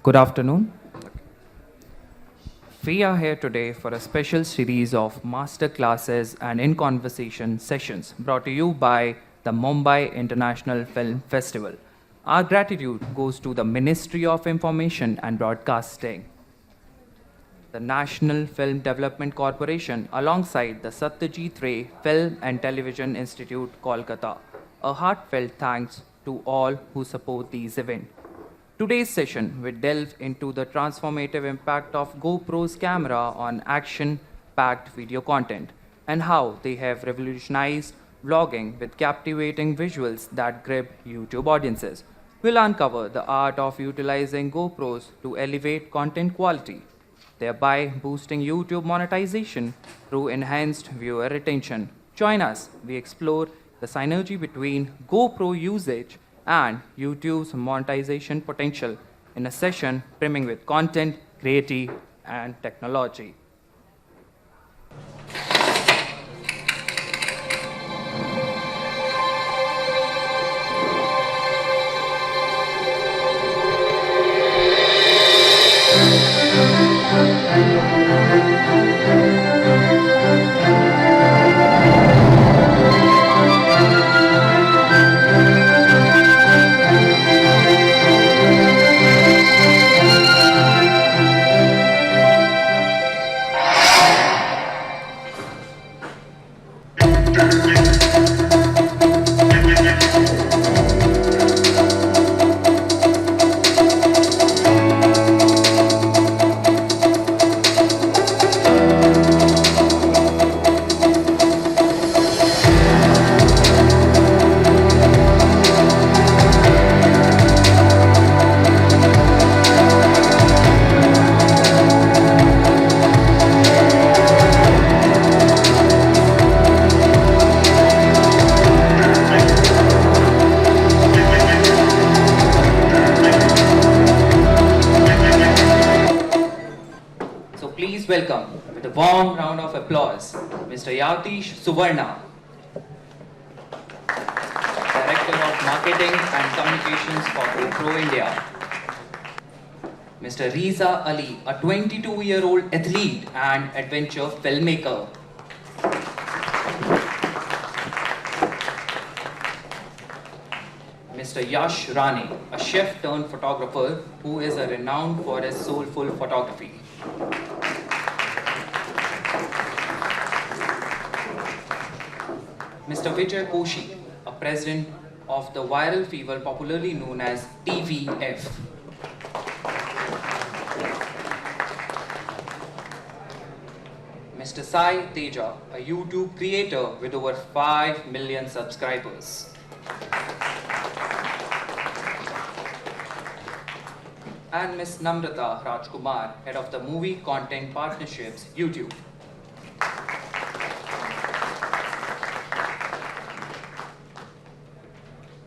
Good afternoon. We are here today for a special series of master classes and in conversation sessions brought to you by the Mumbai International Film Festival. Our gratitude goes to the Ministry of Information and Broadcasting, the National Film Development Corporation, alongside the Satyajit Ray Film and Television Institute, Kolkata. A heartfelt thanks to all who support these events. Today's session will delve into the transformative impact of GoPro's camera on action-packed video content and how they have revolutionized vlogging with captivating visuals that grab YouTube audiences. We'll uncover the art of utilizing GoPros to elevate content quality, thereby boosting YouTube monetization through enhanced viewer retention. Join us, we explore the synergy between GoPro usage and YouTube's monetization potential in a session brimming with content, creativity, and technology. Please welcome, with a warm round of applause, Mr. Suvarna, Director of Marketing and Communications for GoPro India. Mr. Alee, a 22-year-old athlete and adventure filmmaker. Mr. Rane, a chef turned photographer who is renowned for his soulful photography. Mr. Koshy, a president of the viral fever popularly known as MIFF. Mr. Teja, a YouTube creator with over 5 million subscribers. And Ms. Rajkumar, head of the Movie Content Partnerships, YouTube.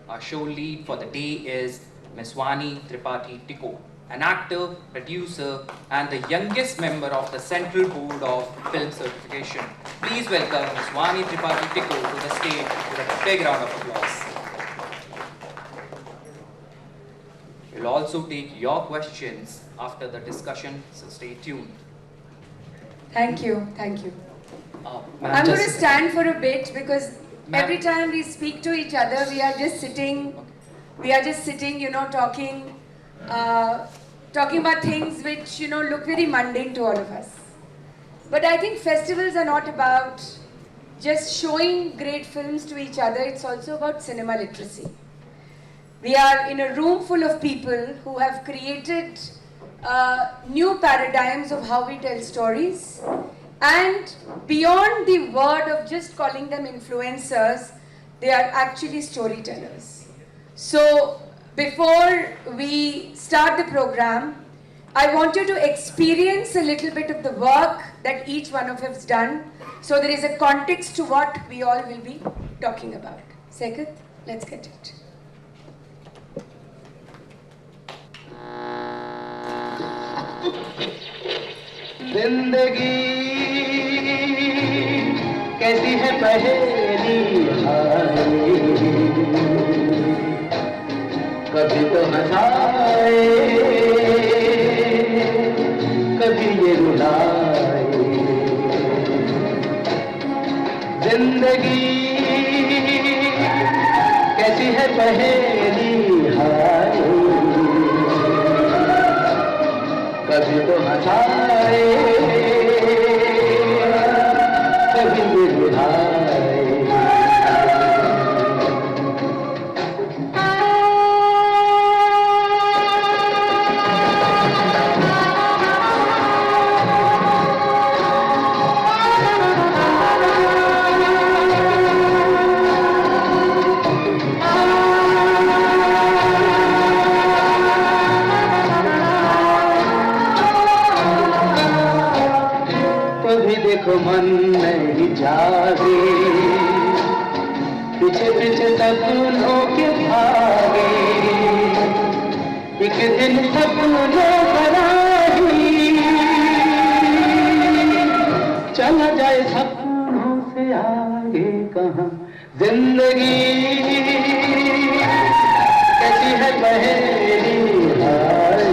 Our show lead for the day is Ms. Vani Tripathi Tikoo, an actor, producer, and the youngest member of the Central Board of Film Certification. Please welcome Ms. Vani Tripathi Tikoo to the stage with a big round of applause. We'll also take your questions after the discussion, so stay tuned. Thank you. I'm going to stand for a bit because every time we speak to each other, we are just sitting, talking about things which, look very mundane to all of us. But I think festivals are not about just showing great films to each other, it's also about cinema literacy. We are in a room full of people who have created new paradigms of how we tell stories, and beyond the word of just calling them influencers, they are actually storytellers. So before we start the program, I want you to experience a little bit of the work that each one of us has done, so there is a context to what we all will be talking about. Seketh, let's get it. जिंदगी कैसी है पहेली हाय, कभी तो हंसाए है पहेली हाय, कभी तो हंसाए कभी बुझाए। देखो मन नहीं जागे, पीछे पीछे सपनों के भागे, एक दिन सपनों भरा ही चला जाए सपनों से आगे कहाँ। जिंदगी कैसी है पहेली हाय,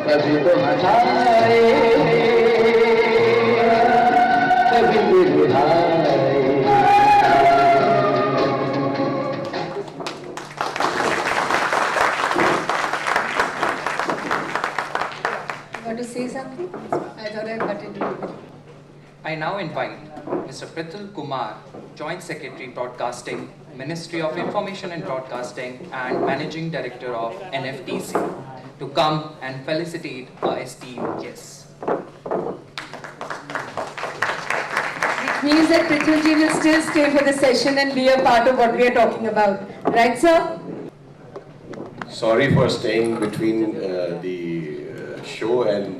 कभी तो हंसाए कभी बुझाए। Want to say something? I thought I cut it. I now invite Mr. Prithul Kumar, Joint Secretary Broadcasting, Ministry of Information and Broadcasting and Managing Director of NFTC, to come and felicitate our esteemed guests. It means that Prithulji will still stay for the session and be a part of what we are talking about. Right, sir? Sorry for staying between the show and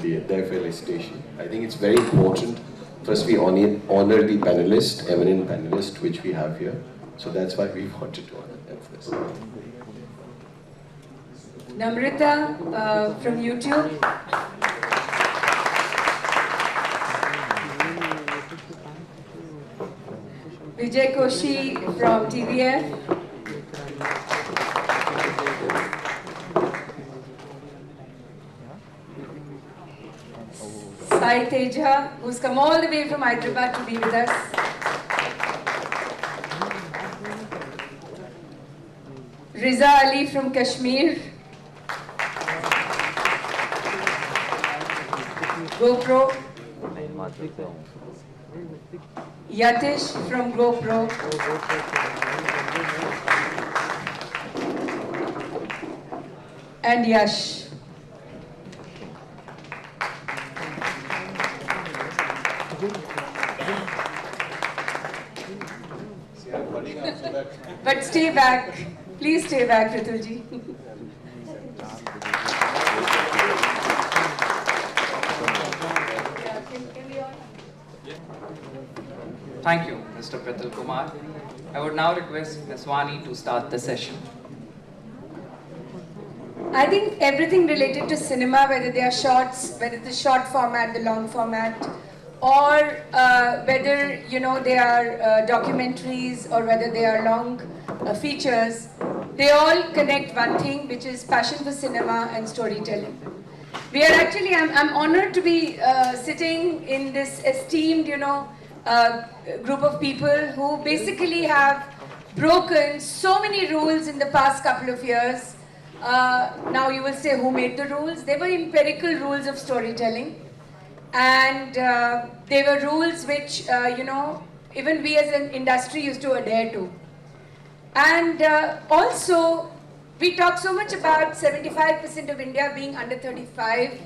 their felicitation. I think it's very important. First, we honor the panelists, eminent panelists, which we have here. So that's why we wanted to honor them first. Namrita from YouTube. Vijay Koshy from TVF. Sai Teja, who's come all the way from Hyderabad to be with us. Alee from Kashmir. GoPro. Yatish from GoPro. And Yash. But stay back. Please stay back, Prithulji. Thank you, Mr. Prithul Kumar. I would now request Ms. Vani to start the session. I think everything related to cinema, whether they are shorts, whether the short format, the long format, or whether they are documentaries or whether they are long features, they all connect one thing, which is passion for cinema and storytelling. We are actually, I'm honored to be sitting in this esteemed, group of people who basically have broken so many rules in the past couple of years. Now you will say, who made the rules? They were empirical rules of storytelling. And they were rules which, even we as an industry used to adhere to. And also, we talk so much about 75% of India being under 35.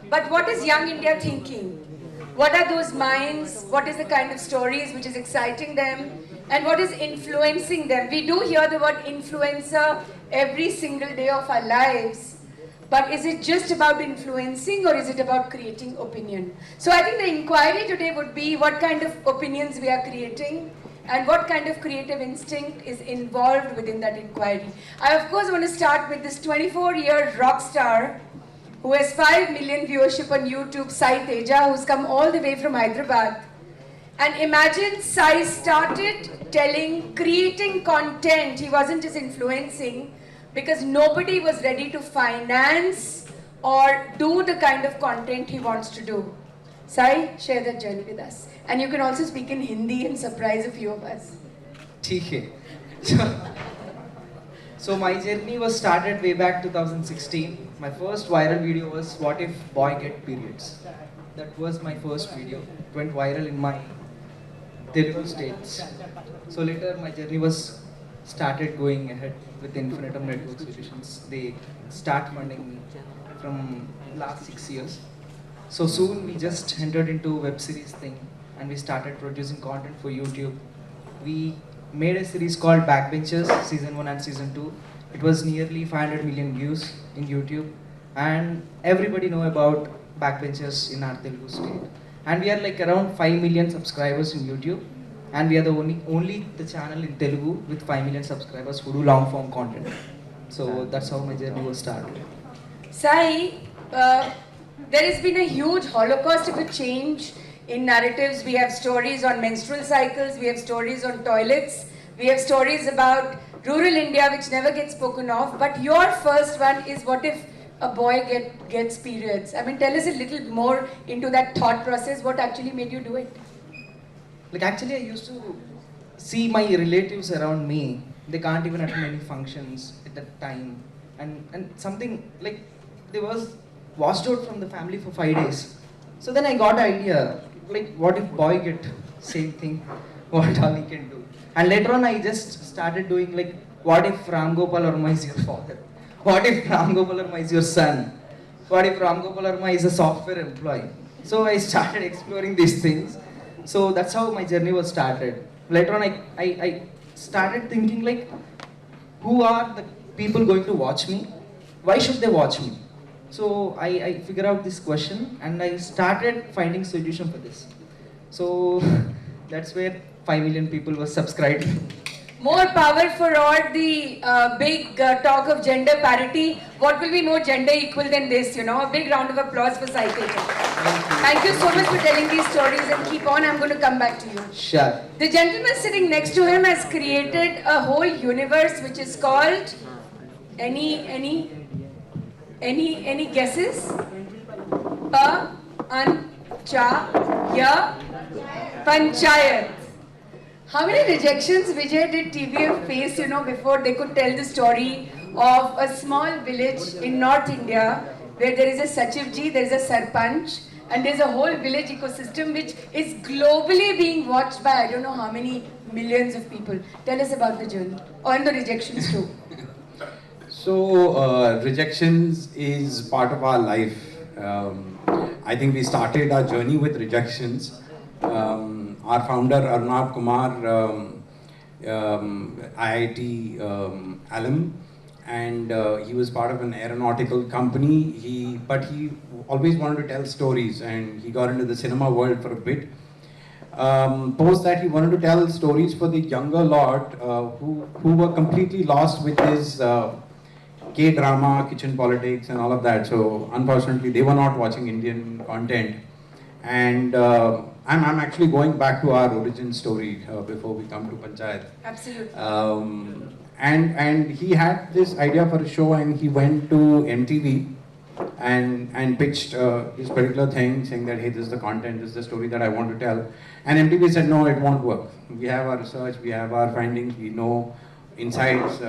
But what is young India thinking? What are those minds? What is the kind of stories which is exciting them? And what is influencing them? We do hear the word influencer every single day of our lives. But is it just about influencing or is it about creating opinion? So I think the inquiry today would be what kind of opinions we are creating and what kind of creative instinct is involved within that inquiry. I of course want to start with this 24-year rock star who has 5 million viewership on YouTube, Sai Teja, who's come all the way from Hyderabad. And imagine Sai started creating content. He wasn't just influencing, because nobody was ready to finance or do the kind of content he wants to do. Sai, share that journey with us. and you can also speak in Hindi and surprise a few of us. ठीक है. So my journey was started way back 2016. My first viral video was "What if boy get periods?" That was my first video. It went viral in my Telugu states. So later my journey was started going ahead with Infinitum Network Solutions. They start funding me from last 6 years. So soon we just entered into web series thing and we started producing content for YouTube. We made a series called Backbenchers, season 1 and season 2. It was nearly 500 million views in YouTube, and everybody know about Backbenchers in our Telugu state. And we are like around 5 million subscribers in YouTube, and we are the only the channel in Telugu with 5 million subscribers who do long form content. So that's how my journey was started. Sai, there has been a huge holocaust of a change in narratives. We have stories on menstrual cycles, we have stories on toilets, we have stories about rural India which never gets spoken of. But your first one is what if a boy gets periods? I mean, tell us a little more into that thought process. What actually made you do it? Like actually I used to see my relatives around me. They can't even attend any functions at that time. And something like they was washed out from the family for 5 days. So then I got an idea, like what if boy get same thing, what all he can do. And later on I just started doing like, what if Ram Gopal Verma is your father? What if Ram Gopal Verma is your son? What if Ram Gopal Verma is a software employee? So I started exploring these things. So that's how my journey was started. Later on I started thinking like, who are the people going to watch me? Why should they watch me? So I figured out this question and I started finding solution for this. So that's where 5 million people were subscribed. More power for all the big talk of gender parity. What will be more gender equal than this, you know? A big round of applause for Sai Teja. Thank you so much for telling these stories, and keep on. I'm going to come back to you. Sure. The gentleman sitting next to him has created a whole universe which is called any guesses? Pa, an, cha, ya, panchayat. How many rejections Vijay did TVF face, you know, before they could tell the story of a small village in North India where there is a Sachivji, there is a Sarpanch, and there's a whole village ecosystem which is globally being watched by I don't know how many millions of people. Tell us about the journey, or the rejections too. So, rejections is part of our life. I think we started our journey with rejections. Our founder, Rajkumar, IIT alum, and he was part of an aeronautical company. But he always wanted to tell stories, and he got into the cinema world for a bit. Post that, he wanted to tell stories for the younger lot who were completely lost with his K-drama, kitchen politics and all of that. So unfortunately they were not watching Indian content. And I'm actually going back to our origin story before we come to Panchayat. Absolutely. And he had this idea for a show, and he went to MTV and pitched his particular thing, saying that, hey, this is the content, this is the story that I want to tell. And MTV said, no, it won't work. We have our research, we have our findings, we know insights,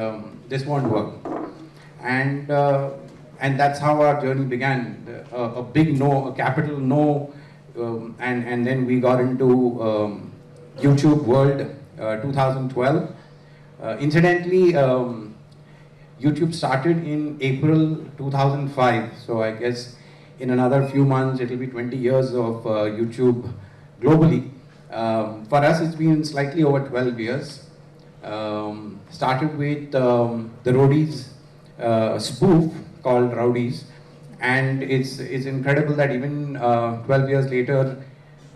this won't work. And that's how our journey began. A big no, a capital no, and then we got into YouTube world 2012. Incidentally, YouTube started in April 2005, so I guess in another few months it will be 20 years of YouTube globally. For us, it's been slightly over 12 years. Started with the Roadies spoof called Rowdies, and it's incredible that even 12 years later,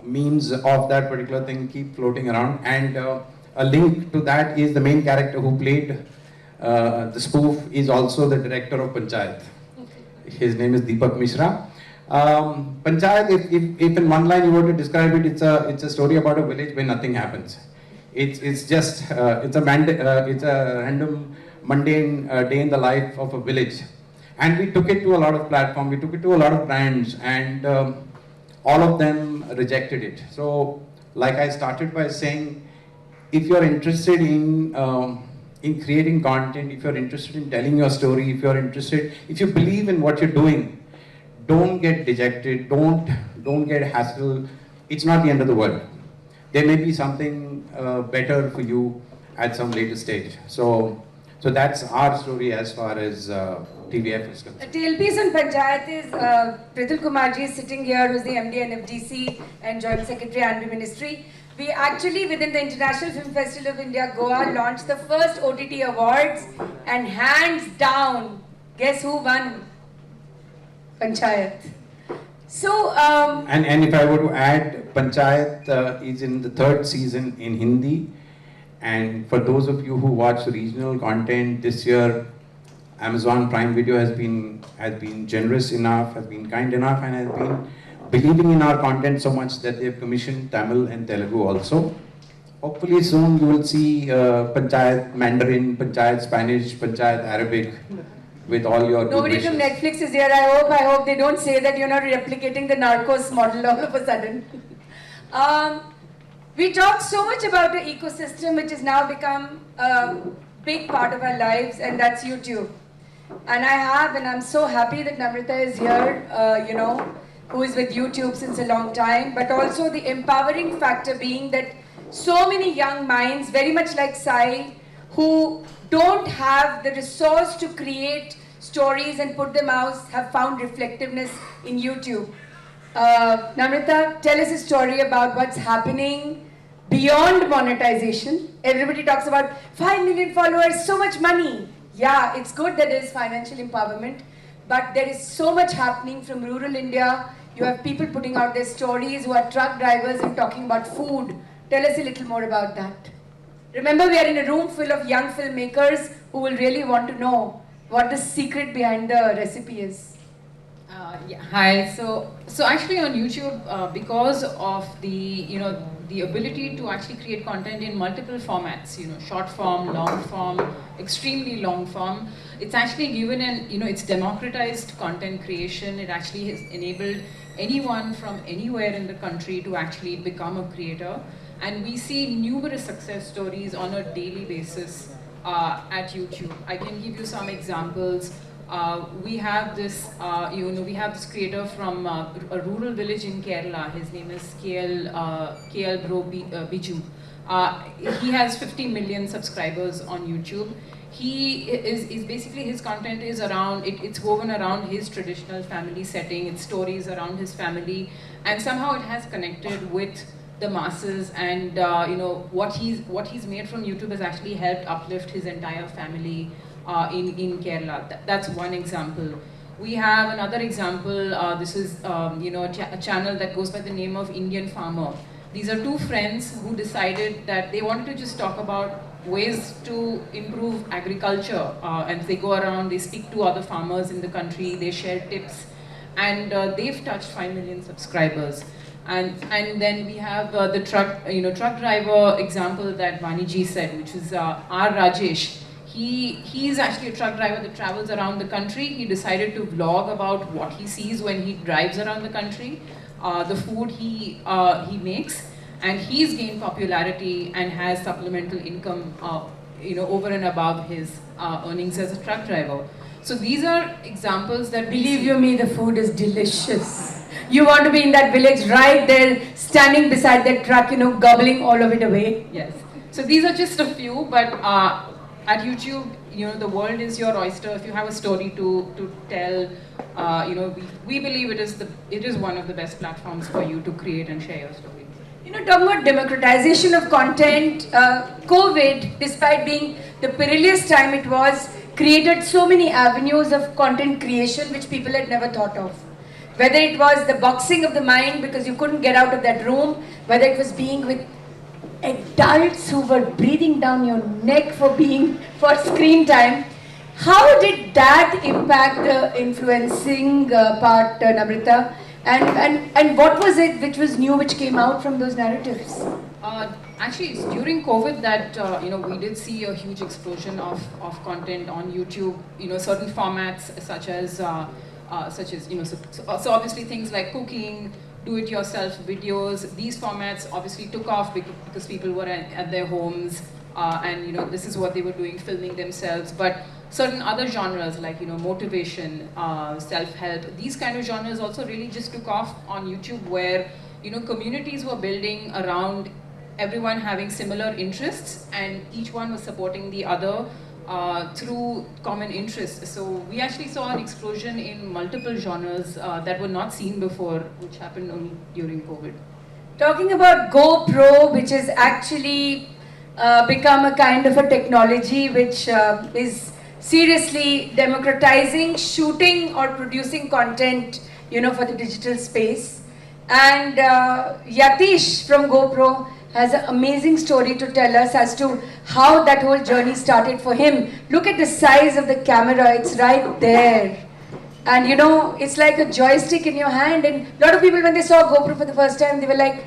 memes of that particular thing keep floating around. And a link to that is the main character who played the spoof is also the director of Panchayat. His name is Deepak Mishra. Panchayat, if in one line you were to describe it, it's a story about a village where nothing happens. It's just it's a random mundane day in the life of a village. And we took it to a lot of platforms, we took it to a lot of brands, and all of them rejected it. So like I started by saying, if you're interested in creating content, if you're interested in telling your story, if you believe in what you're doing, don't get dejected, don't get hassled. It's not the end of the world. There may be something better for you at some later stage. So that's our story as far as TVF is concerned. Tailpiece on Panchayat is Prithul Kumarji is sitting here, who's the MD and FDC and Joint Secretary and Ministry. We actually, within the International Film Festival of India, Goa, launched the first OTT awards, and hands down, guess who won? Panchayat. So, and if I were to add, Panchayat is in the 3rd season in Hindi. And for those of you who watch regional content this year, Amazon Prime Video has been generous enough, has been kind enough, and has been believing in our content so much that they have commissioned Tamil and Telugu also. Hopefully soon you will see Panchayat Mandarin, Panchayat Spanish, Panchayat Arabic with all your nobody from Netflix is here. I hope they don't say that you're not replicating the Narcos model all of a sudden. We talked so much about the ecosystem which has now become a big part of our lives, and that's YouTube. And I'm so happy that Namrata is here, who is with YouTube since a long time, but also the empowering factor being that so many young minds, very much like Sai, who don't have the resource to create stories and put them out, have found reflectiveness in YouTube. Namrata, tell us a story about what's happening beyond monetization. Everybody talks about 5 million followers, so much money. Yeah, it's good that there is financial empowerment, but there is so much happening from rural India. You have people putting out their stories who are truck drivers and talking about food. Tell us a little more about that. Remember, we are in a room full of young filmmakers who will really want to know what the secret behind the recipe is. Yeah, hi. So actually on YouTube, because of the ability to actually create content in multiple formats, short form, long form, extremely long form, it's actually given it's democratized content creation. It actually has enabled anyone from anywhere in the country to actually become a creator. And we see numerous success stories on a daily basis at YouTube. I can give you some examples. We have this, we have this creator from a rural village in Kerala. His name is KL Bro Biju. He has 50 million subscribers on YouTube. He is basically, his content is around, it's woven around his traditional family setting, it's stories around his family, and somehow it has connected with the masses, and what he's made from YouTube has actually helped uplift his entire family in Kerala. That's one example. We have another example. This is a channel that goes by the name of Indian Farmer. These are two friends who decided that they wanted to just talk about ways to improve agriculture, and they go around, they speak to other farmers in the country, they share tips, and they've touched 5 million subscribers. And then we have the truck driver example that Vani ji said, which is R. Rajesh. He's actually a truck driver that travels around the country. He decided to vlog about what he sees when he drives around the country, the food he makes, and he's gained popularity and has supplemental income, over and above his earnings as a truck driver. So these are examples that believe you me, the food is delicious. You want to be in that village right there, standing beside that truck, gobbling all of it away. Yes. So these are just a few, but at YouTube, the world is your oyster. If you have a story to tell, we believe it is one of the best platforms for you to create and share your story. Talking about democratization of content, COVID, despite being the perilous time it was, created so many avenues of content creation which people had never thought of. Whether it was the boxing of the mind because you couldn't get out of that room, whether it was being with adults who were breathing down your neck for screen time. How did that impact the influencing part, Namrata? And what was it which was new, which came out from those narratives? Actually, it's during COVID that we did see a huge explosion of content on YouTube. Certain formats such as so obviously things like cooking, do-it-yourself videos. These formats obviously took off because people were at their homes, and this is what they were doing, filming themselves. But certain other genres like motivation, self-help, these kind of genres also really just took off on YouTube, where communities were building around everyone having similar interests, and each one was supporting the other through common interests. So we actually saw an explosion in multiple genres that were not seen before, which happened only during COVID. Talking about GoPro, which has actually become a kind of a technology which is seriously democratizing shooting or producing content, for the digital space. And Yatish from GoPro has an amazing story to tell us as to how that whole journey started for him. Look at the size of the camera, it's right there. And it's like a joystick in your hand. And a lot of people, when they saw GoPro for the first time, they were like,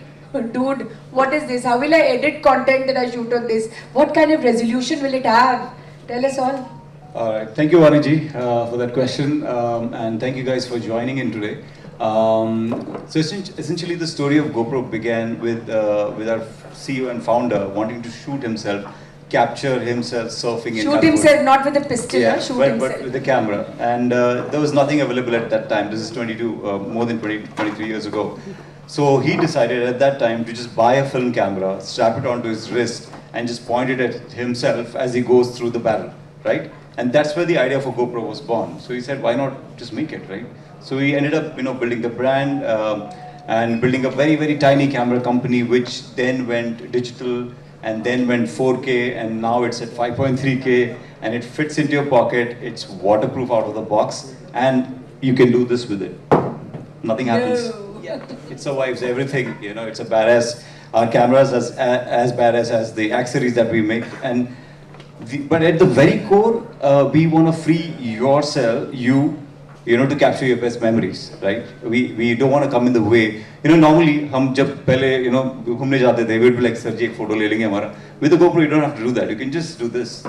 dude, what is this? How will I edit content that I shoot on this? What kind of resolution will it have? Tell us all. All right, thank you Vani for that question, and thank you guys for joining in today. So essentially the story of GoPro began with our CEO and founder wanting to shoot himself, capture himself surfing in Shoot himself, not with a pistol, yeah, shoot but himself. with the camera. And there was nothing available at that time. This is more than 23 years ago. So he decided at that time to just buy a film camera, strap it onto his wrist, and just point it at himself as he goes through the barrel, right? And that's where the idea for GoPro was born. So he said, why not just make it, right? So we ended up, building the brand and building a very, very tiny camera company, which then went digital and then went 4K, and now it's at 5.3K, and it fits into your pocket. It's waterproof out of the box, and you can do this with it. Nothing happens. No. Yeah, it survives everything. It's a badass. Our cameras as badass as the accessories that we make, and but at the very core, we want to free you to capture your best memories, right? We don't want to come in the way. Normally, हम जब पहले घूमने जाते थे, we'd be like, sir जी एक photo ले लेंगे हमारा. With the GoPro, you don't have to do that. You can just do this,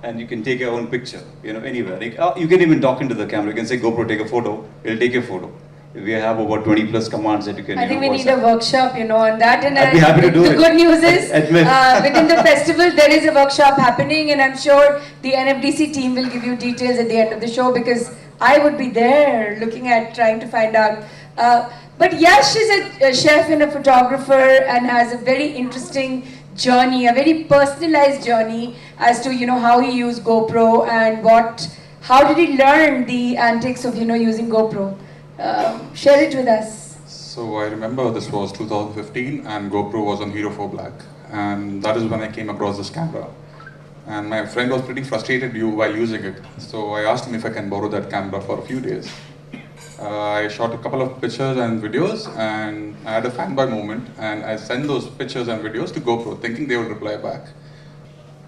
and you can take your own picture, anywhere. Like, you can even talk into the camera. You can say, GoPro, take a photo. It'll take your photo. We have about 20 plus commands that you can. I think we need a workshop, on that. And I'd be happy to do the it. good news is, within the festival, there is a workshop happening, and I'm sure the NFDC team will give you details at the end of the show, because I would be there looking at trying to find out. But Yash is a chef and a photographer and has a very interesting journey, a very personalized journey as to how he used GoPro and how did he learn the antics of using GoPro. Share it with us. So I remember this was 2015 and GoPro was on Hero 4 Black, and that is when I came across this camera. And my friend was pretty frustrated while using it, so I asked him if I can borrow that camera for a few days. I shot a couple of pictures and videos, and I had a fanboy moment, and I sent those pictures and videos to GoPro thinking they would reply back.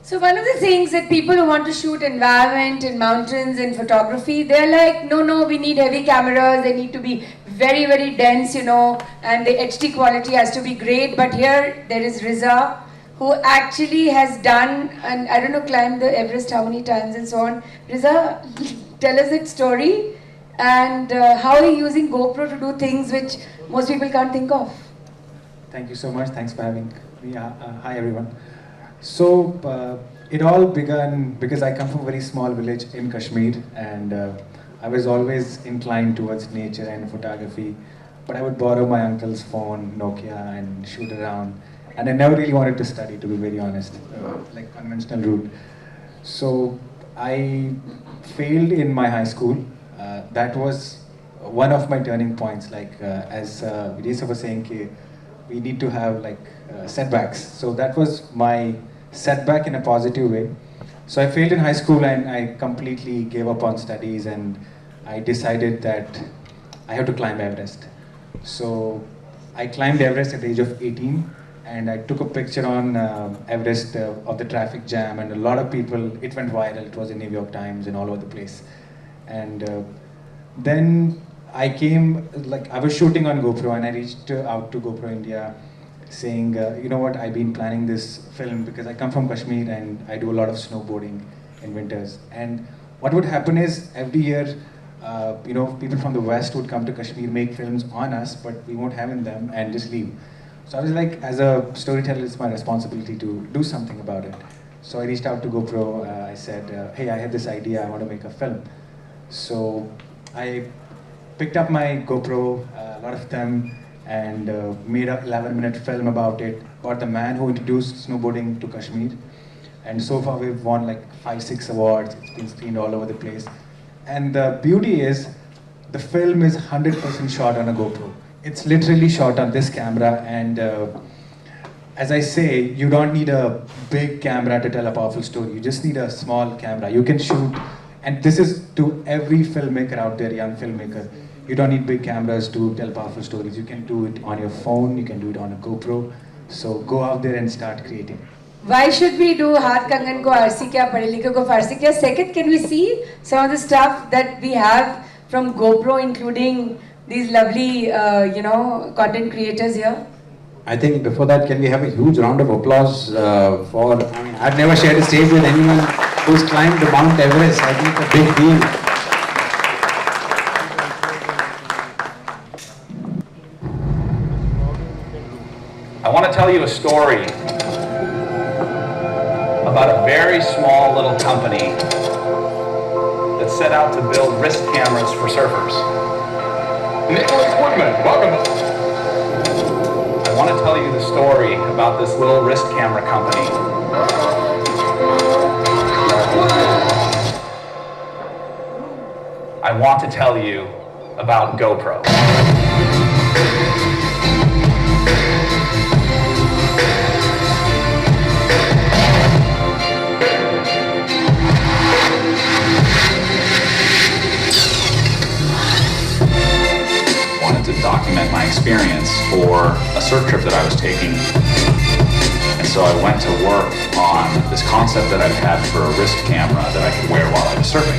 So one of the things that people who want to shoot environment and mountains and photography, they're like, no, we need heavy cameras, they need to be very, very dense, and the HD quality has to be great. But here there is Riza, who actually has done, and I don't know, climbed the Everest how many times and so on. Riza, tell us that story, and how are you using GoPro to do things which most people can't think of? Thank you so much, thanks for having me. Hi everyone. So it all began because I come from a very small village in Kashmir, and I was always inclined towards nature and photography, but I would borrow my uncle's phone, Nokia, and shoot around. And I never really wanted to study, to be very honest, like conventional route. So I failed in my high school. That was one of my turning points, as Vidya was saying, we need to have setbacks. So that was my setback in a positive way. So I failed in high school and I completely gave up on studies, and I decided that I have to climb Everest. So I climbed Everest at the age of 18, and I took a picture on Everest of the traffic jam, and a lot of people, it went viral, it was in New York Times and all over the place. And then I came, I was shooting on GoPro, and I reached out to GoPro India saying, you know what, I've been planning this film because I come from Kashmir and I do a lot of snowboarding in winters. And what would happen is every year people from the West would come to Kashmir, make films on us, but we won't have in them and just leave. So I was like, as a storyteller, it's my responsibility to do something about it. So I reached out to GoPro. I said, hey, I have this idea. I want to make a film. So I picked up my GoPro, a lot of them, and made an 11-minute film about it. About the man who introduced snowboarding to Kashmir. And so far we've won like 5-6 awards. It's been screened all over the place. And the beauty is, the film is 100% shot on a GoPro. It's literally shot on this camera, and as I say, you don't need a big camera to tell a powerful story. You just need a small camera. You can shoot, and this is to every filmmaker out there, young filmmaker. You don't need big cameras to tell powerful stories. You can do it on your phone, you can do it on a GoPro. So go out there and start creating. Why should we do Haath Kangan ko Arsi Kya, Padhe Likhe ko Farsi Kya? Second, can we see some of the stuff that we have from GoPro, including these lovely, content creators here? I think before that, can we have a huge round of applause for, I've never shared a stage with anyone who's climbed the Mount Everest. I think it's a big deal. I want to tell you a story about a very small little company that set out to build wrist cameras for surfers. Nicholas Woodman, welcome. I want to tell you the story about this little wrist camera company. I want to tell you about GoPro. To document my experience for a surf trip that I was taking. And so I went to work on this concept that I've had for a wrist camera that I could wear while I was surfing.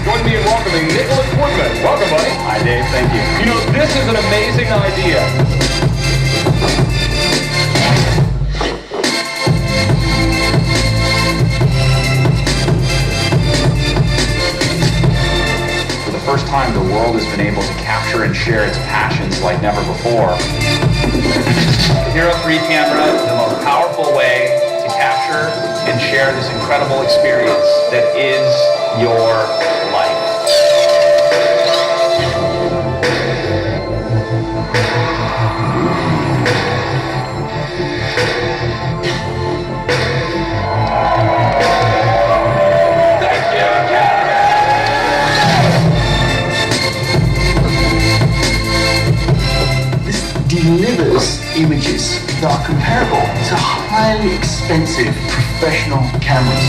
Join me in welcoming Nicholas Woodman. Welcome, buddy. Hi, Dave. Thank you. You know, this is an amazing idea. First time the world has been able to capture and share its passions like never before. The Hero 3 camera is the most powerful way to capture and share this incredible experience that is your life. Delivers images that are comparable to highly expensive professional cameras.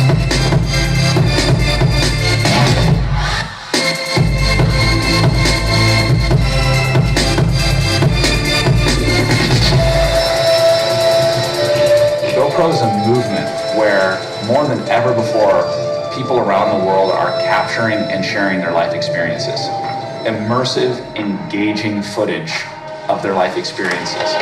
GoPro is a movement where, more than ever before, people around the world are capturing and sharing their life experiences. Immersive, engaging footage of their life experiences.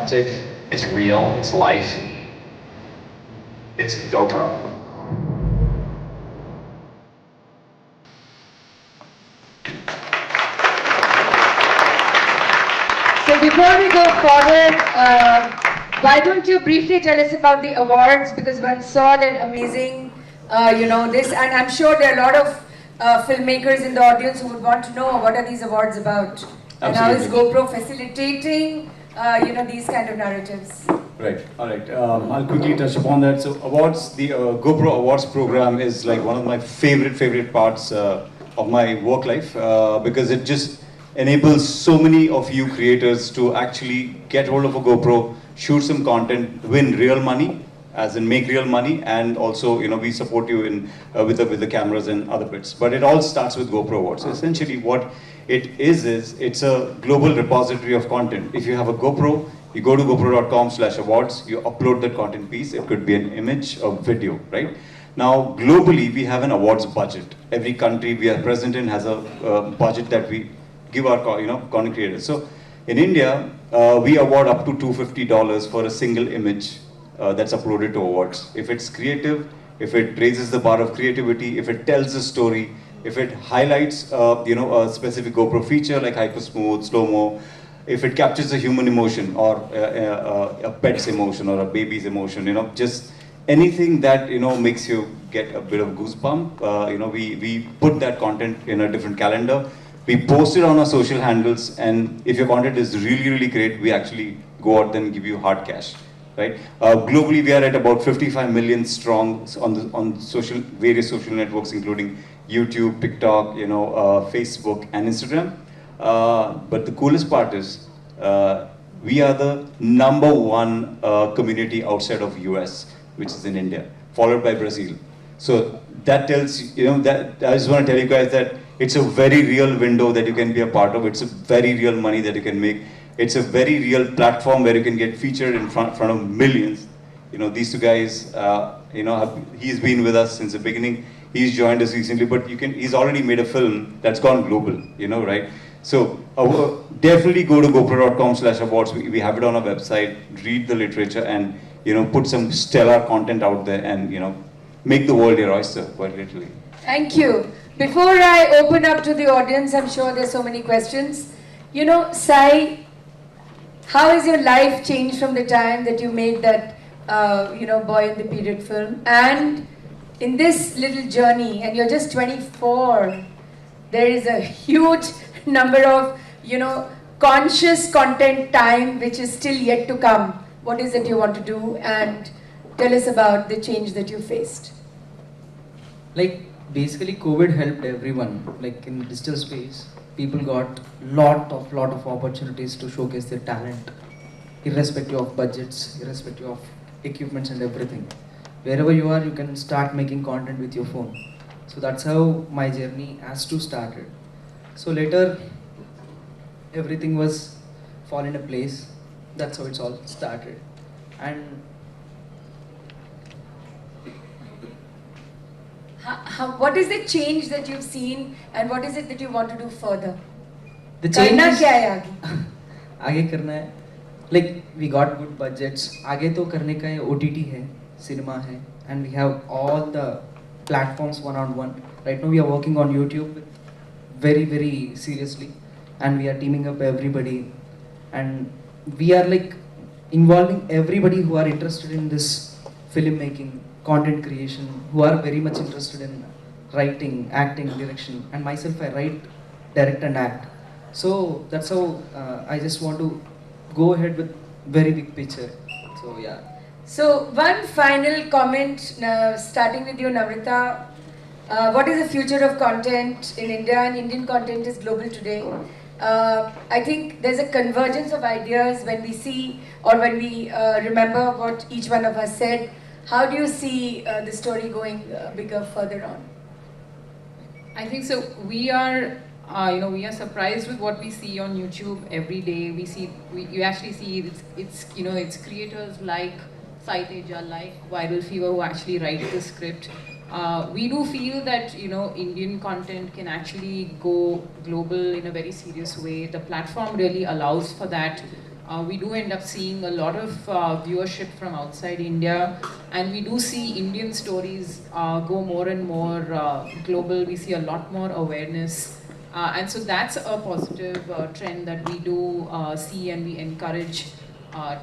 authentic, it's real, it's life. It's GoPro. So before we go forward, why don't you briefly tell us about the awards, because one saw that amazing, this, and I'm sure there are a lot of filmmakers in the audience who would want to know what are these awards about, and how is GoPro facilitating, these kind of narratives. Right. All right. I'll quickly touch upon that. So awards, the GoPro Awards program is like one of my favorite parts of my work life because it just enables so many of you creators to actually get hold of a GoPro, shoot some content, win real money, as in make real money, and also we support you in with the cameras and other bits. But it all starts with GoPro Awards. So essentially, what it is it's a global repository of content. If you have a GoPro, you go to gopro.com/awards, you upload that content piece. It could be an image or video, right? Now, globally, we have an awards budget. Every country we are present in has a budget that we give our content creators. So, in India, we award up to $250 for a single image that's uploaded to awards. If it's creative, if it raises the bar of creativity, if it tells a story, if it highlights a specific GoPro feature like hyper smooth, slow-mo, if it captures a human emotion or a pet's emotion or a baby's emotion, just anything that makes you get a bit of goosebump, we put that content in a different calendar. We post it on our social handles, and if your content is really great, we actually go out there and give you hard cash, right? Globally, we are at about 55 million strong on various social networks, including YouTube, TikTok, Facebook, and Instagram. But the coolest part is we are the #1 community outside of US, which is in India, followed by Brazil. So that tells that I just want to tell you guys that it's a very real window that you can be a part of. It's a very real money that you can make. It's a very real platform where you can get featured in front of millions. These two guys, he's been with us since the beginning. He's joined us recently, but he's already made a film that's gone global, right? So definitely go to gopro.com/awards. We have it on our website. Read the literature and put some stellar content out there and make the world your oyster, quite literally. Thank you. Before I open up to the audience, I'm sure there's so many questions. Sai, how has your life changed from the time that you made that, Boy in the Period film? And in this little journey, and you're just 24, there is a huge number of, conscious content time which is still yet to come. What is it you want to do? And tell us about the change that you faced. Basically, COVID helped everyone. In the digital space, people got lot of opportunities to showcase their talent, irrespective of budgets, irrespective of equipments and everything. Wherever you are, you can start making content with your phone. So that's how my journey has to started. So later, everything was fall into place. That's how it's all started. And what is the change that you've seen, and what is it that you want to do further? the change करना is क्या है आगे? आगे करना है we got good budgets. आगे तो करने का है OTT है, cinema है, and we have all the platforms one-on-one. Right now we are working on YouTube very seriously, and we are teaming up everybody, and we are involving everybody who are interested in this filmmaking, content creation, who are very much interested in writing, acting, direction, and myself, I write, direct and act. So that's how I just want to go ahead with very big picture. So yeah. So one final comment, starting with you, Namrita. What is the future of content in India? And Indian content is global today. I think there's a convergence of ideas when we see or when we remember what each one of us said. How do you see the story going bigger further on? I think so. We are, we are surprised with what we see on YouTube every day. You actually see it's creators like Teja, like Viral Fever, who actually write the script. We do feel that Indian content can actually go global in a very serious way. The platform really allows for that. we do end up seeing a lot of viewership from outside India, and we do see Indian stories go more and more global. We see a lot more awareness, and so that's a positive trend that we do see, and we encourage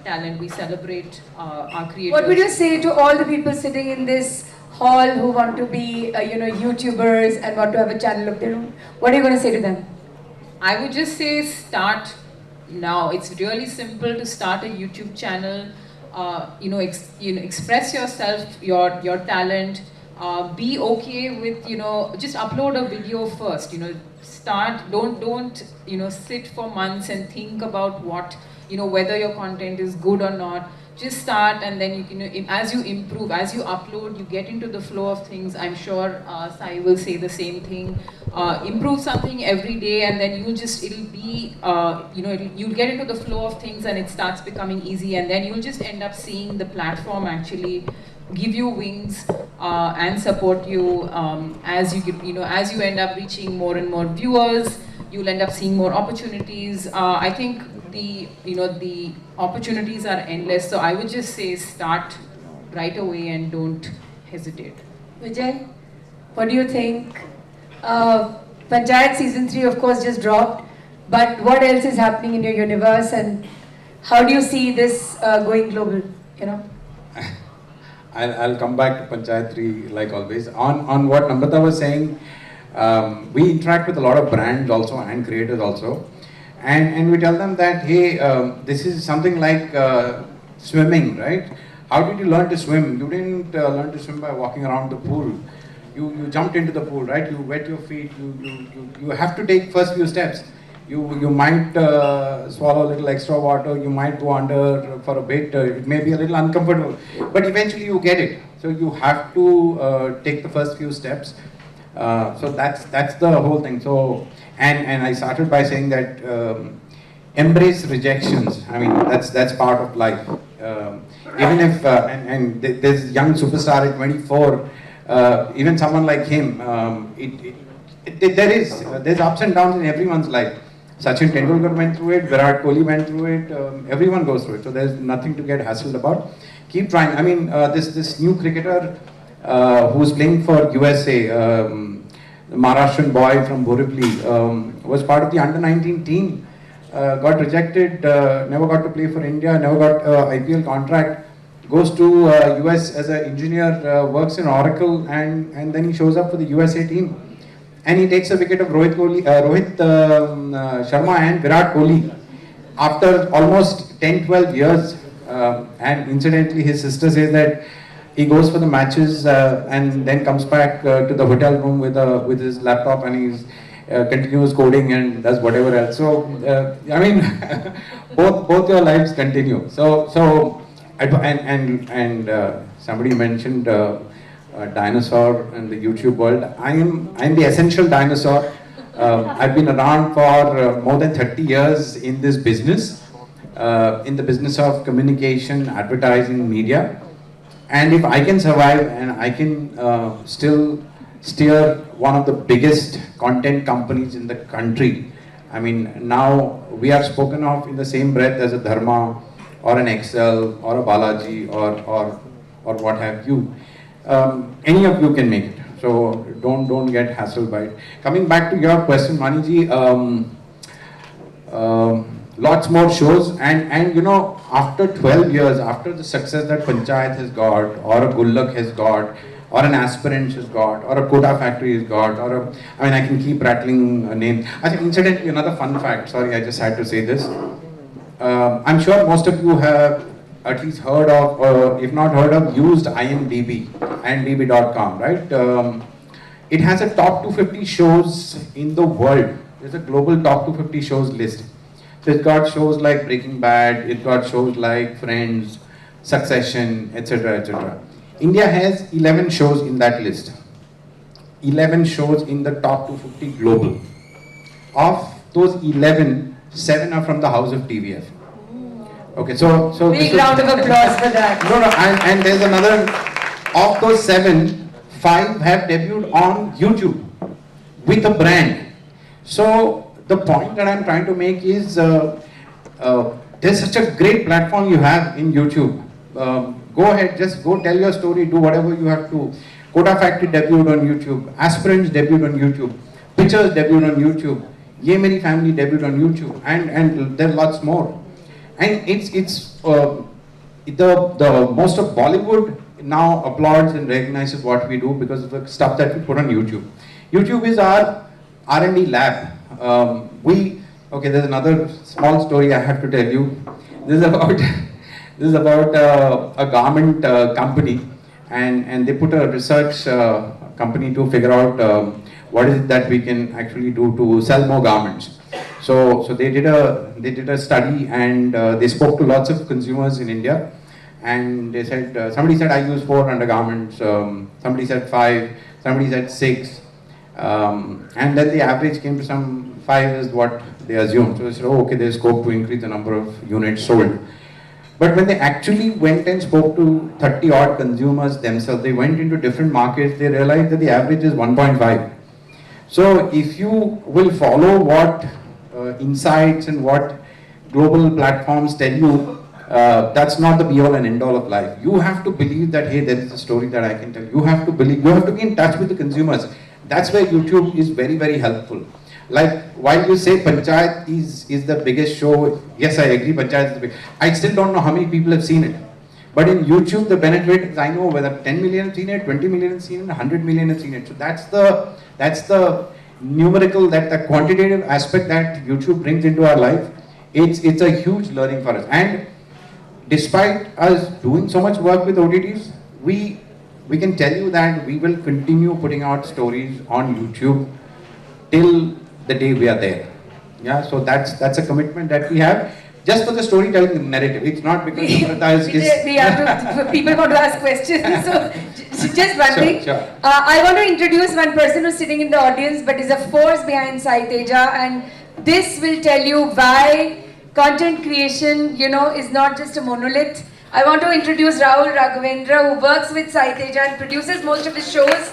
talent. We celebrate our creators. What would you say to all the people sitting in this hall who want to be, YouTubers and want to have a channel of their own? What are you going to say to them? I would just say start now. It's really simple to start a YouTube channel. Express yourself, your talent. Be okay with just upload a video first. Start. Don't sit for months and think about what whether your content is good or not. Just start, and then as you improve, as you upload, you get into the flow of things. I'm sure Sai will say the same thing. Improve something every day, and then you'll get into the flow of things, and it starts becoming easy, and then you'll just end up seeing the platform actually give you wings and support you as you end up reaching more and more viewers. You'll end up seeing more opportunities. I think the opportunities are endless. So I would just say start right away and don't hesitate. Vijay, what do you think? Panchayat season 3 of course just dropped, but what else is happening in your universe, and how do you see this going global? I'll come back to Panchayat 3 like always. On what Namrata was saying, we interact with a lot of brands also and creators also. And we tell them that, hey, this is something like swimming, right? How did you learn to swim? You didn't learn to swim by walking around the pool. You jumped into the pool, right? You wet your feet. You have to take first few steps. You might swallow a little extra water. You might go under for a bit. It may be a little uncomfortable, but eventually you get it. So you have to take the first few steps. So that's the whole thing. So. And I started by saying that embrace rejections. I mean, that's part of life. Even if and there's young superstar at 24, even someone like him, there's ups and downs in everyone's life. Sachin Tendulkar went through it, Virat Kohli went through it. Everyone goes through it. So there's nothing to get hassled about. Keep trying. I mean, this new cricketer who's playing for USA. The Maharashtrian boy from Borivali was part of the under-19 team, got rejected, never got to play for India, never got IPL contract, goes to US as an engineer, works in Oracle, and then he shows up for the USA team. And he takes a wicket of Rohit Sharma and Virat Kohli after almost 10-12 years. And incidentally, his sister says that he goes for the matches and then comes back to the hotel room with his laptop, and he's continues coding and does whatever else. So I mean, both your lives continue. So somebody mentioned dinosaur and the YouTube world. I'm the essential dinosaur. I've been around for more than 30 years in this business, in the business of communication, advertising, media. And if I can survive and I can still steer one of the biggest content companies in the country, I mean, now we are spoken of in the same breath as a Dharma or an Excel or a Balaji or what have you. Any of you can make it. So don't get hassled by it. Coming back to your question, Vaniji, lots more shows, and after 12 years, after the success that Panchayat has got, or a Gullak has got, or an Aspirant has got, or a Kota Factory has got, I can keep rattling names. I think, incidentally, another fun fact, sorry, I just had to say this. I'm sure most of you have at least heard of, or if not heard of, used IMDb, imdb.com, right? It has a top 250 shows in the world. There's a global top 250 shows list. So it's got shows like Breaking Bad, it's got shows like Friends, Succession, etc., etc. India has 11 shows in that list. 11 shows in the top 250 global. Of those 11, 7 are from the house of TVF. Okay, so big round of applause for that. No, and there's another. Of those 7, 5 have debuted on YouTube with a brand. So the point that I'm trying to make is there's such a great platform you have in YouTube. Go ahead, just go tell your story, do whatever you have to. Kota Factory debuted on YouTube, Aspirants debuted on YouTube, Pictures debuted on YouTube, Ye Meri Family debuted on YouTube, and there are lots more. And the most of Bollywood now applauds and recognizes what we do because of the stuff that we put on YouTube. YouTube is our R&D lab. Okay, there's another small story I have to tell you. This is about a garment company, and they put a research company to figure out what is it that we can actually do to sell more garments. So they did a study, and they spoke to lots of consumers in India, and they said, somebody said I use 4 undergarments, somebody said 5, somebody said 6, and then the average came to some 5 is what they assumed. So they said, oh, okay, there's scope to increase the number of units sold. But when they actually went and spoke to 30 odd consumers themselves, they went into different markets, they realized that the average is 1.5. So if you will follow what insights and what global platforms tell you, that's not the be all and end all of life. You have to believe that, hey, there is a story that I can tell. You have to believe, you have to be in touch with the consumers. That's where YouTube is very, very helpful. Like, while you say Panchayat is the biggest show, yes, I agree, Panchayat is the biggest. I still don't know how many people have seen it. But in YouTube, the benefit is I know whether 10 million have seen it, 20 million have seen it, 100 million have seen it. So that's the numerical, the quantitative aspect that YouTube brings into our life. It's a huge learning for us. And despite us doing so much work with OTTs, we can tell you that we will continue putting out stories on YouTube till the day we are there. Yeah, so that's a commitment that we have just for the storytelling narrative. It's not because we have to, people want to ask questions. So just one thing. Sure. I want to introduce one person who's sitting in the audience but is a force behind Sai Teja, and this will tell you why content creation, is not just a monolith. I want to introduce Rahul Raghavendra, who works with Sai Teja and produces most of his shows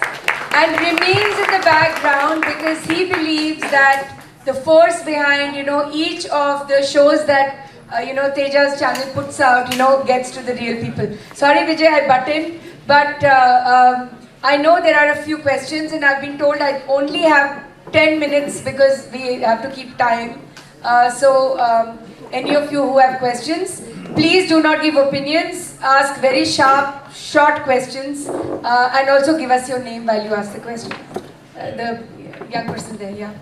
and remains in the background because he believes that the force behind, each of the shows that, Teja's channel puts out, gets to the real people. Sorry, Vijay, I butt in, but I know there are a few questions and I've been told I only have 10 minutes because we have to keep time. Any of you who have questions, please do not give opinions, ask very sharp, short questions, and also give us your name while you ask the question. The young person there, yeah.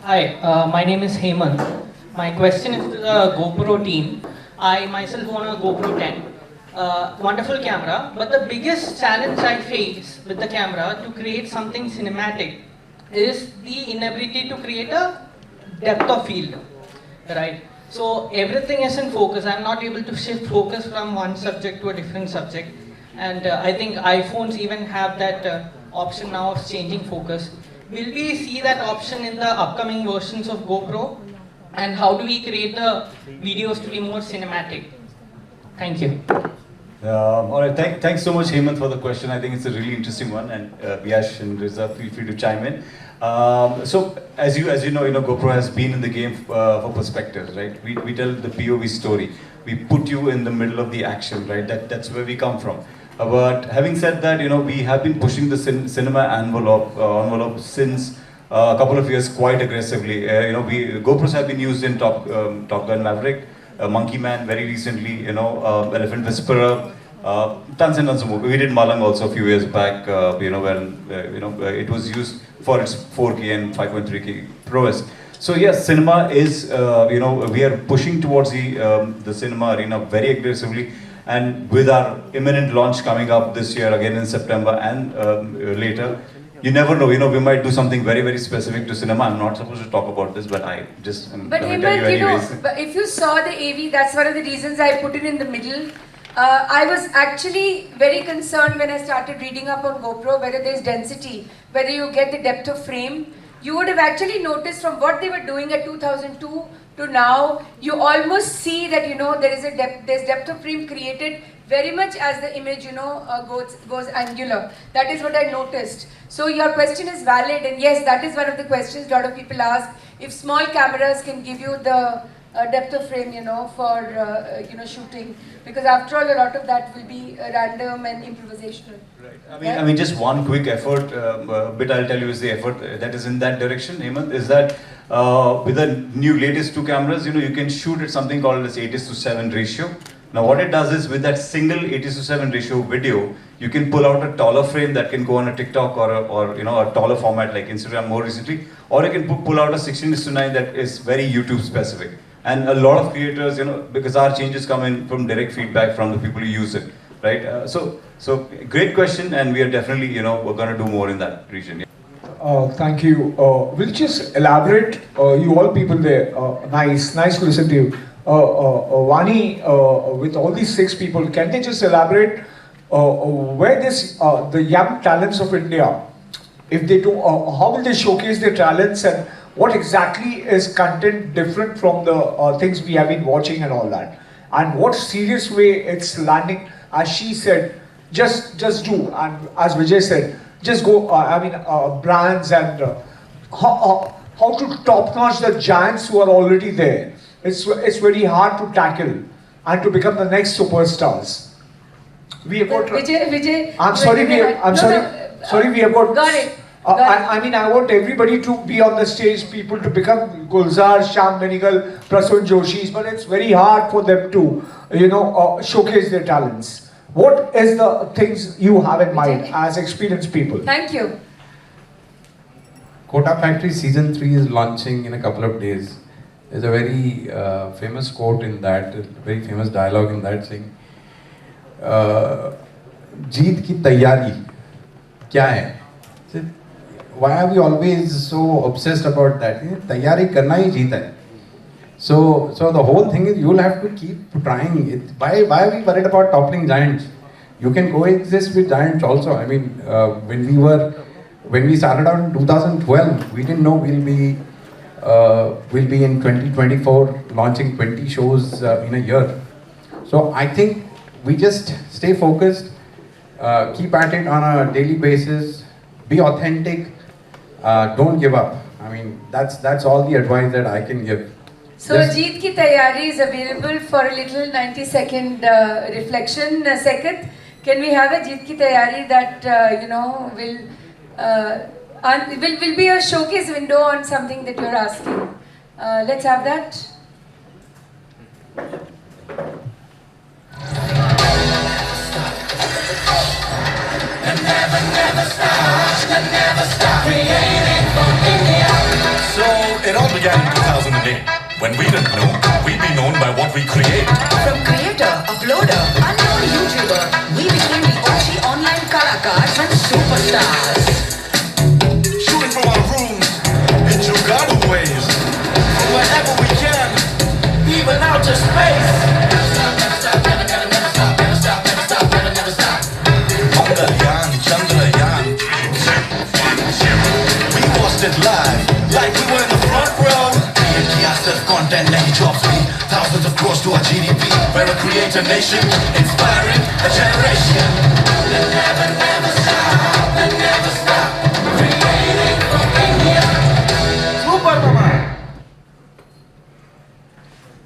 Hi, my name is Hemant. My question is to the GoPro team. I myself own a GoPro 10. Wonderful camera, but the biggest challenge I face with the camera to create something cinematic is the inability to create a depth of field. Right. So everything is in focus. I'm not able to shift focus from one subject to a different subject. And I think iPhones even have that option now of changing focus. Will we see that option in the upcoming versions of GoPro? And how do we create the videos to be more cinematic? Thank you. All right, thanks so much, Hemant, for the question. I think it's a really interesting one, and Yash and Riza, feel free to chime in. So, as you know, GoPro has been in the game for perspectives, right? We tell the POV story. We put you in the middle of the action, right? That's where we come from. But having said that, we have been pushing the cinema envelope since a couple of years quite aggressively. GoPros have been used in Top Gun Maverick, Monkey Man very recently, Elephant Whisperer, tons and tons of movies. We did Malang also a few years back, when it was used for its 4K and 5.3K prowess. So yes, cinema is, we are pushing towards the cinema arena very aggressively, and with our imminent launch coming up this year again in September and later, you never know, we might do something very, very specific to cinema. I'm not supposed to talk about this, but I just am going to tell you anyways. But if you saw the AV, that's one of the reasons I put it in the middle. I was actually very concerned when I started reading up on GoPro, whether there's density, whether you get the depth of frame. You would have actually noticed from what they were doing at 2002 to now, you almost see that, there's depth of frame created very much as the image, goes angular. That is what I noticed. So your question is valid, and yes, that is one of the questions a lot of people ask. If small cameras can give you the depth of frame, for shooting, because after all, a lot of that will be random and improvisational. Right. I mean, just one quick effort bit I'll tell you is the effort that is in that direction, Hemant, is that with the new latest 2 cameras, you can shoot at something called as 8:7 ratio. Now what it does is with that single 8:7 ratio video, you can pull out a taller frame that can go on a TikTok or a taller format like Instagram more recently, or you can pull out a 16:9 that is very YouTube specific. And a lot of creators, because our changes come in from direct feedback from the people who use it, right? So great question, and we are definitely, we're going to do more in that region. Yeah. Thank you. We'll just elaborate, you all people there, nice to listen to you. Vani, with all these 6 people, can they just elaborate where the young talents of India, if they do, how will they showcase their talents, and what exactly is content different from the things we have been watching and all that, and what serious way it's landing? As she said, just do, and as Vijay said, just go. Brands and how to top notch the giants who are already there. It's very hard to tackle and to become the next superstars. We have got. Vijay. I'm sorry. Sorry, we have got. Got it. I want everybody to be on the stage, people to become Gulzar, Shyam Benigal, Prasun Joshis, but it's very hard for them to, showcase their talents. What is the things you have in mind as experienced people? Thank you. Kota Factory Season 3 is launching in a couple of days. There's a very famous quote in that, a very famous dialogue in that saying, जीत की तैयारी क्या है? Why are we always so obsessed about that? तैयारी करना ही जीत है. So the whole thing is you'll have to keep trying it. Why are we worried about toppling giants? You can coexist with giants also. I mean, when we started out in 2012, we didn't know we'll be in 2024 launching 20 shows in a year. So I think we just stay focused, keep at it on a daily basis, be authentic, don't give up. I mean, that's all the advice that I can give. So Jeet Ki Tayari is available for a little 90-second reflection. Second, can we have a Jeet Ki Tayari that will be a showcase window on something that you're asking? Let's have that. Never stop creating for India. So it all began in 2008. When we didn't know, we'd be known by what we create. From creator, uploader, unknown YouTuber, we became the OG online kalakars and superstars. Shooting from our rooms in Jugaadu ways. From wherever we can, even outer space. Never stop, never stop, never stop, never stop, never stop. Mangalyaan, Chandrayaan. We watched it live, like we were in the front row. Content nahi jobs me, thousands of crores to our GDP. We're a creator nation, inspiring a generation. Never stop, never stop creating for India. Super Mama.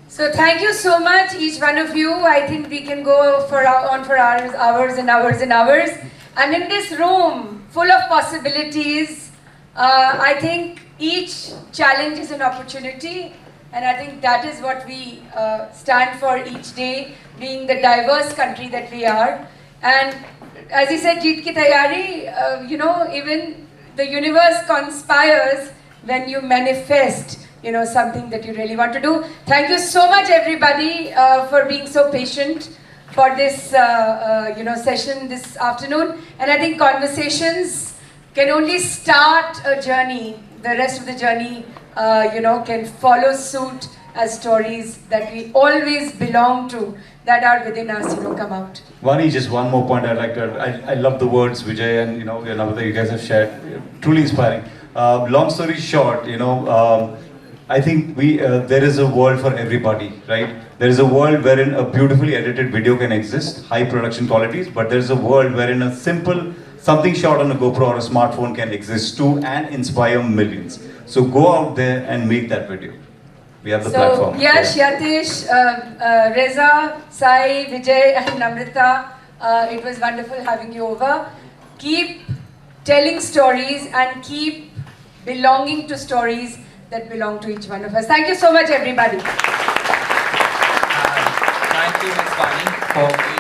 So thank you so much, each one of you. I think we can go on for hours and hours and hours. And in this room, full of possibilities, I think each challenge is an opportunity. And I think that is what we stand for each day, being the diverse country that we are. And as he said, Jeet Ki Tayari, even the universe conspires when you manifest, something that you really want to do. Thank you so much, everybody, for being so patient for this, session this afternoon. And I think conversations can only start a journey. The rest of the journey can follow suit as stories that we always belong to, that are within us, come out. Vani, just one more point I'd like to add. I love the words Vijay and Navata you guys have shared. Truly inspiring. Long story short, I think there is a world for everybody, right? There is a world wherein a beautifully edited video can exist, high production qualities, but there is a world wherein a simple something shot on a GoPro or a smartphone can exist too and inspire millions. So go out there and make that video. We have the So, platform. Yash, Yatish, Reza, Sai, Vijay, and Namrita, it was wonderful having you over. Keep telling stories and keep belonging to stories that belong to each one of us. Thank you so much, everybody. Thank you, Ms. Vani, for